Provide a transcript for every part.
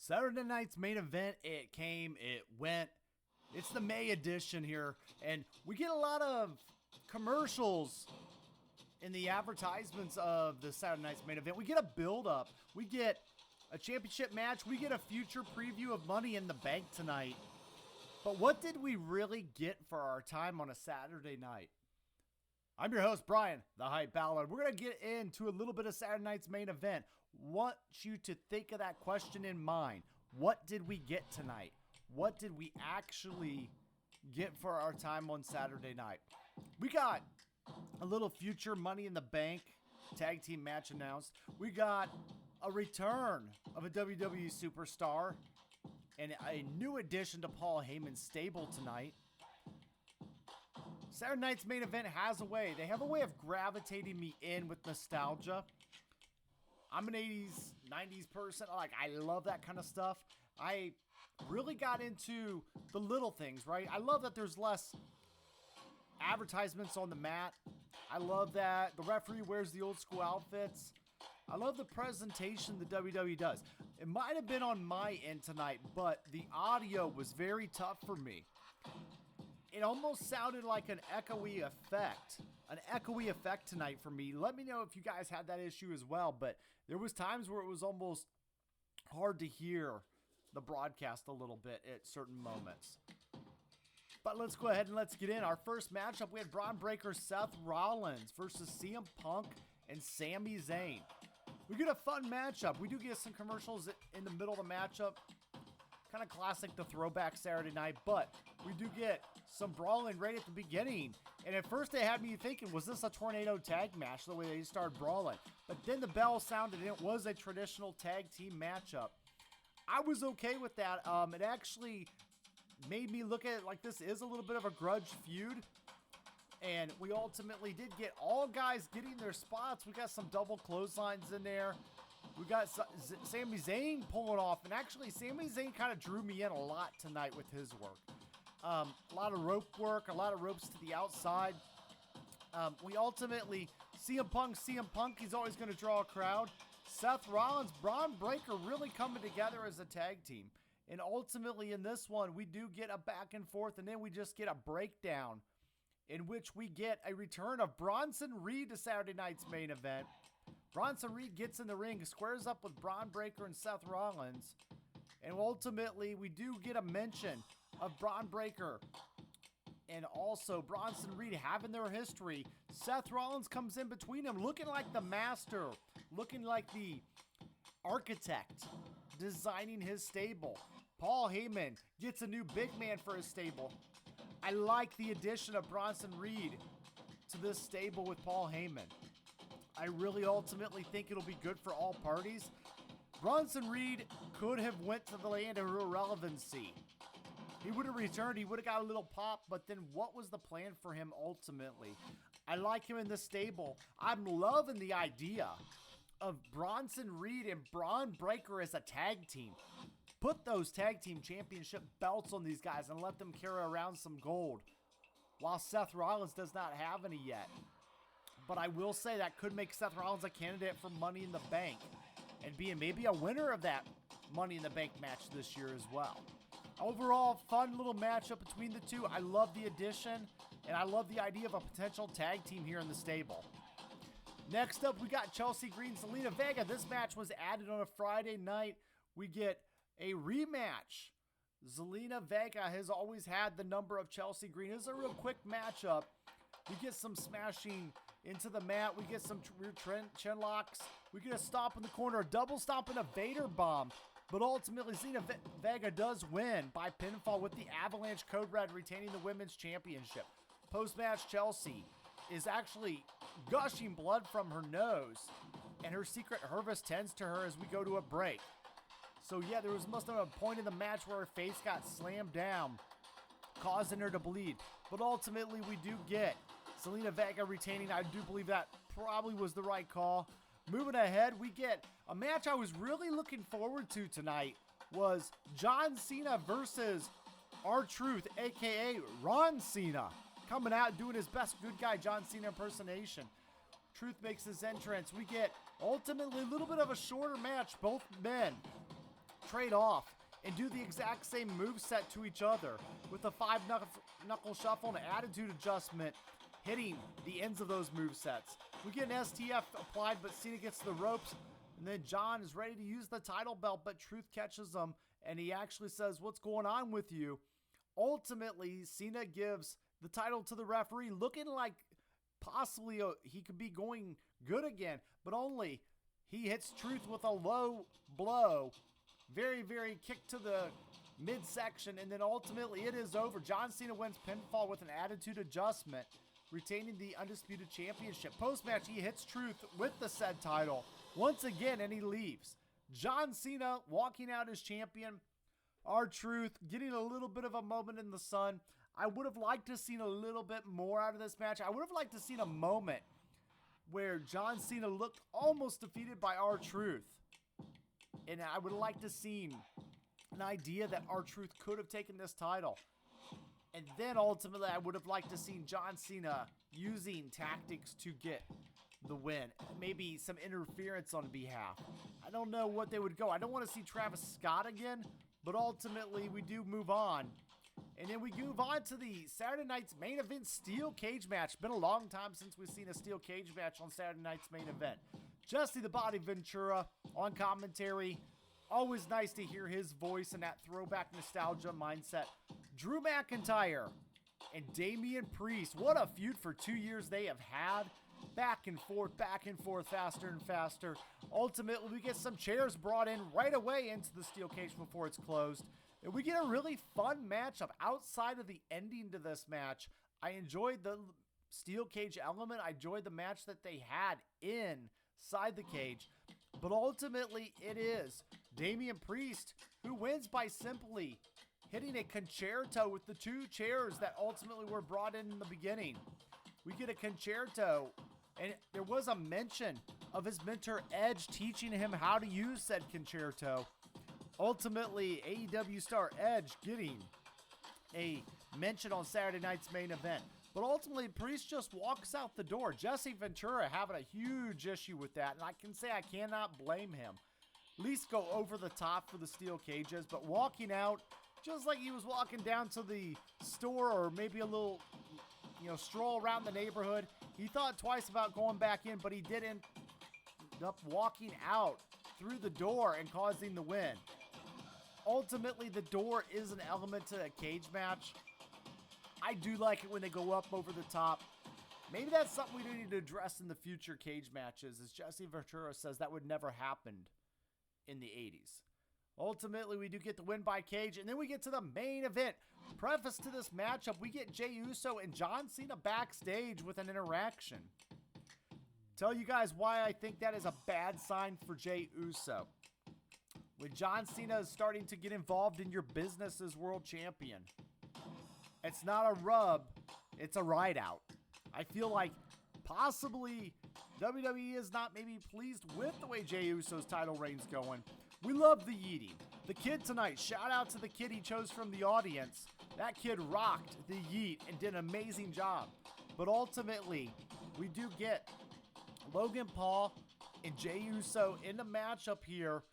Saturday night's main event, it came, it went. It's the May edition here, and we get a lot of commercials in the advertisements of the Saturday night's main event. We get a build-up. We get a championship match. We get a future preview of Money in the Bank tonight. But what did we really get for our time on a Saturday night? I'm your host, Bryan, the Hype Ballard. We're going to get into a little bit of Saturday night's main event. Want you to think of that question in mind. What did we get tonight? What did we actually get for our time on Saturday night? We got a little future Money in the Bank tag team match announced. We got a return of a WWE superstar and a new addition to Paul Heyman's stable tonight. Saturday night's main event has a way. They have a way of gravitating me in with nostalgia. I'm an 80s, 90s person. I love that kind of stuff. I really got into the little things, right? I love that there's less advertisements on the mat. I love that the referee wears the old school outfits. I love the presentation the WWE does. It might have been on my end tonight, but the audio was very tough for me. It almost sounded like an echoey effect. An echoey effect tonight for me. Let me know if you guys had that issue as well, but there was times where it was almost hard to hear the broadcast a little bit at certain moments. But let's go ahead and let's get in. Our first matchup, we had Bron Breakker, Seth Rollins versus CM Punk and Sami Zayn. We get a fun matchup. We do get some commercials in the middle of the matchup. Kind of classic, the throwback Saturday night, but we do get some brawling right at the beginning. And at first they had me thinking, was this a tornado tag match, the way they started brawling? But then the bell sounded and it was a traditional tag team matchup. I was okay with that. It actually made me look at it like this is a little bit of a grudge feud. And we ultimately did get all guys getting their spots. We got some double clotheslines in there. We got Sami Zayn pulling off. And actually, Sami Zayn kind of drew me in a lot tonight with his work. A lot of rope work, a lot of ropes to the outside. We ultimately, CM Punk, he's always going to draw a crowd. Seth Rollins, Bron Breakker really coming together as a tag team. And ultimately in this one, we do get a back and forth, and then we just get a breakdown in which we get a return of Bronson Reed to Saturday night's main event. Bronson Reed gets in the ring, squares up with Bron Breakker and Seth Rollins. And ultimately, we do get a mention of Bron Breakker and also Bronson Reed having their history. Seth Rollins comes in between them, looking like the master, looking like the architect, designing his stable. Paul Heyman gets a new big man for his stable. I like the addition of Bronson Reed to this stable with Paul Heyman. I really ultimately think it'll be good for all parties. Bronson Reed could have went to the land of irrelevancy. He would have returned, he would have got a little pop, but then what was the plan for him ultimately? I like him in the stable. I'm loving the idea of Bronson Reed and Bron Breakker as a tag team. Put those tag team championship belts on these guys and let them carry around some gold, while Seth Rollins does not have any yet. But I will say that could make Seth Rollins a candidate for Money in the Bank and being maybe a winner of that Money in the Bank match this year as well. Overall, fun little matchup between the two. I love the addition, and I love the idea of a potential tag team here in the stable. Next up, we got Chelsea Green, Zelina Vega. This match was added on a Friday night. We get a rematch. Zelina Vega has always had the number of Chelsea Green. This is a real quick matchup. We get some smashing into the mat. We get some rear chin locks. We get a stomp in the corner, a double stomp and a Vader bomb. But ultimately, Zelina Vega does win by pinfall with the Avalanche Code Red retaining the Women's Championship. Post-match, Chelsea is actually gushing blood from her nose, and her secret Hervis tends to her as we go to a break. So yeah, there must have been a point in the match where her face got slammed down, causing her to bleed. But ultimately, we do get Zelina Vega retaining. I do believe that probably was the right call. Moving ahead, we get a match I was really looking forward to tonight was John Cena versus R-Truth, a.k.a. Ron Cena, coming out doing his best good guy John Cena impersonation. Truth makes his entrance. We get ultimately a little bit of a shorter match. Both men trade off and do the exact same moveset to each other with a 5-knuckle shuffle and attitude adjustment, hitting the ends of those movesets. We get an STF applied, but Cena gets the ropes, and then John is ready to use the title belt, but Truth catches him, and he actually says, "What's going on with you?" Ultimately, Cena gives the title to the referee, looking like possibly he could be going good again, but only he hits Truth with a low blow. Very, very kick to the midsection, and then ultimately it is over. John Cena wins pinfall with an attitude adjustment, retaining the Undisputed Championship. Post-match, he hits Truth with the said title once again, and he leaves. John Cena walking out as champion. R-Truth getting a little bit of a moment in the sun. I would have liked to have seen a little bit more out of this match. I would have liked to have seen a moment where John Cena looked almost defeated by R-Truth. And I would have liked to have seen an idea that R-Truth could have taken this title. And then ultimately, I would have liked to have seen John Cena using tactics to get the win. Maybe some interference on behalf. I don't know what they would go. I don't want to see Travis Scott again, but ultimately we do move on. And then we move on to the Saturday night's main event steel cage match. Been a long time since we've seen a steel cage match on Saturday night's main event. Jesse the Body Ventura on commentary. Always nice to hear his voice and that throwback nostalgia mindset. Drew McIntyre and Damian Priest. What a feud for 2 years they have had. Back and forth, faster and faster. Ultimately, we get some chairs brought in right away into the steel cage before it's closed. And we get a really fun matchup outside of the ending to this match. I enjoyed the steel cage element. I enjoyed the match that they had inside the cage. But ultimately, it is Damian Priest who wins by simply hitting a concerto with the two chairs that ultimately were brought in the beginning. We get a concerto, and there was a mention of his mentor Edge teaching him how to use said concerto. Ultimately, AEW star Edge getting a mention on Saturday night's main event. But ultimately, Priest just walks out the door. Jesse Ventura having a huge issue with that, and I can say I cannot blame him. At least go over the top for the steel cages, but walking out just like he was walking down to the store or maybe a little, stroll around the neighborhood. He thought twice about going back in, but he did end up walking out through the door and causing the win. Ultimately, the door is an element to a cage match. I do like it when they go up over the top. Maybe that's something we do need to address in the future cage matches, as Jesse Ventura says that would never happen in the 80s. Ultimately, we do get the win by cage, and then we get to the main event. Preface to this matchup, we get Jey Uso and John Cena backstage with an interaction. Tell you guys why I think that is a bad sign for Jey Uso. When John Cena is starting to get involved in your business as world champion, it's not a rub, it's a ride out. I feel like possibly WWE is not maybe pleased with the way Jey Uso's title reign's going. We love the yeeting. The kid tonight, shout out to the kid he chose from the audience. That kid rocked the yeet and did an amazing job. But ultimately, we do get Logan Paul and Jey Uso in the matchup here.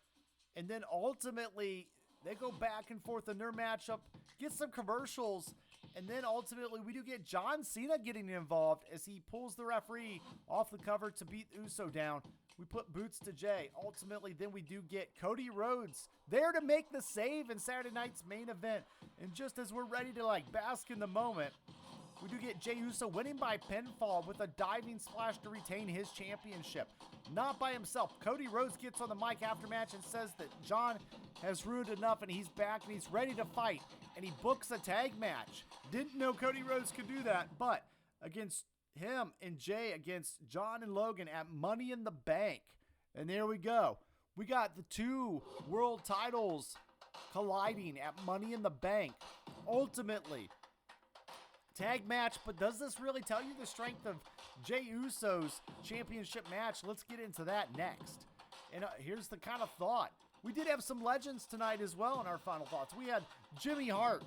And then ultimately, they go back and forth in their matchup, get some commercials, and then ultimately we do get John Cena getting involved as he pulls the referee off the cover to beat Uso down. We put boots to Jey. Ultimately, then we do get Cody Rhodes there to make the save in Saturday night's main event. And just as we're ready to bask in the moment, we do get Jey Uso winning by pinfall with a diving splash to retain his championship. Not by himself. Cody Rhodes gets on the mic after match and says that John has ruined enough and he's back and he's ready to fight. And he books a tag match. Didn't know Cody Rhodes could do that, but against him and Jey against John and Logan at Money in the Bank. And there we go. We got the two world titles colliding at Money in the Bank. Ultimately, tag match, but does this really tell you the strength of Jey Uso's championship match? Let's get into that next. And here's the kind of thought. We did have some legends tonight as well in our final thoughts. We had Jimmy Hart,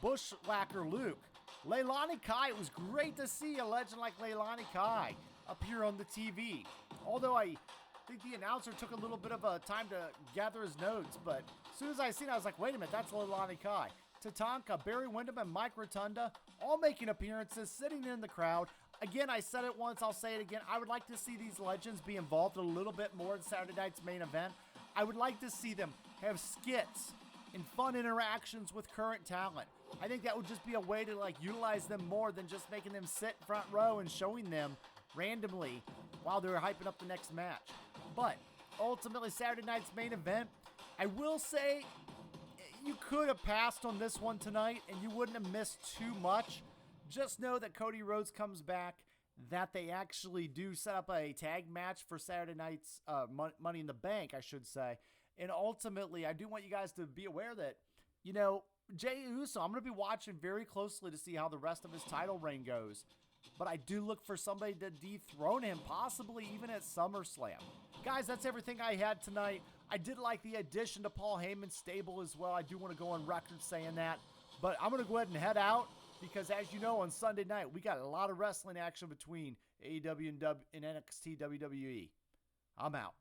Bushwhacker Luke, Leilani Kai. It was great to see a legend like Leilani Kai appear on the TV. Although I I think the announcer took a little bit of a time to gather his notes, but as soon as I seen it, I was like, wait a minute, that's Leilani Kai. Tatanka, Barry Windham, and Mike Rotunda all making appearances, sitting in the crowd. Again, I said it once, I'll say it again. I would like to see these legends be involved a little bit more in Saturday night's main event. I would like to see them have skits and fun interactions with current talent. I think that would just be a way to like utilize them more than just making them sit front row and showing them randomly while they're hyping up the next match. But ultimately, Saturday night's main event, I will say you could have passed on this one tonight and you wouldn't have missed too much. Just know that Cody Rhodes comes back, that they actually do set up a tag match for Saturday night's Money in the Bank, I should say. And ultimately, I do want you guys to be aware that, you know, Jey Uso, I'm going to be watching very closely to see how the rest of his title reign goes. But I do look for somebody to dethrone him, possibly even at SummerSlam. Guys, that's everything I had tonight. I did like the addition to Paul Heyman's stable as well. I do want to go on record saying that. But I'm going to go ahead and head out because, as you know, on Sunday night, we got a lot of wrestling action between AEW and NXT WWE. I'm out.